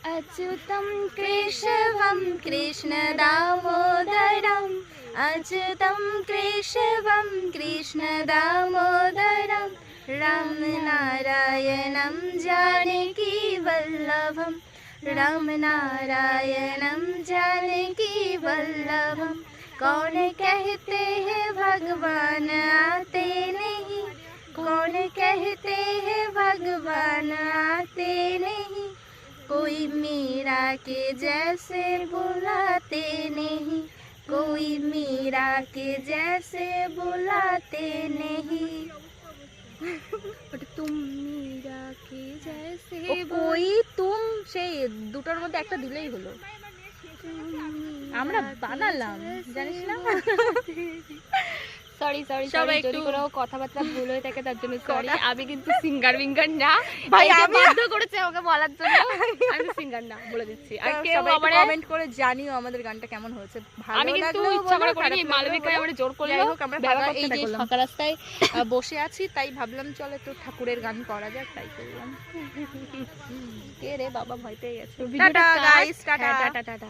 अच्युतं केशवं कृष्णदामोदरम् अच्युतं केशवं कृष्णदामोदरं रामनारायणं जानकीवल्लभं रामनारायणं जानकीवल्लभं। कौन कहते हैं भगवान आते नहीं, कौन कहते हैं भगवान आते नहीं, कोई मीरा के जैसे बुलाते नहीं, कोई मीरा के जैसे बुलाते नहीं। तुम मीरा के जैसे कोई तुम সেই দুটোর মধ্যে একটা দিলেই হলো। আমরা বানালাম জানিস না। সরি সরি সবাই যদি একটু- কোনো কথাবার্তা ভুল হয়ে থাকে তার জন্য সরি। আমি কিন্তু সিঙ্গার বিঙ্গার না ভাই, এই যে আমি- বাধ্য করেছে আমাকে বলার জন্য। আমি সিঙ্গার না বলে দিচ্ছি। আর কেউ সবাই একটু আমারে কমেন্ট করে জানিও আমাদের গানটা কেমন হয়েছে। ভালো আমি কিন্তু লাগলেও ইচ্ছা করে বলো, করিনি, খারাপ মালবিকা লাগলেও আমারে জোর বলো। করলো। যাই হোক, আমরা ব্যবহার ফাঁকা- করতে এই যে থাকলাম। ফাঁকা রাস্তায় বসে আছি, তাই ভাবলাম চল একটু ঠাকুরের গান করা যাক, তাই করলাম। কে রে বাবা, ভয় পেয়ে গেছে। ভিডিওটা টাটা কাট। Guys, tata. হ্যাঁ, টাটা টাটা।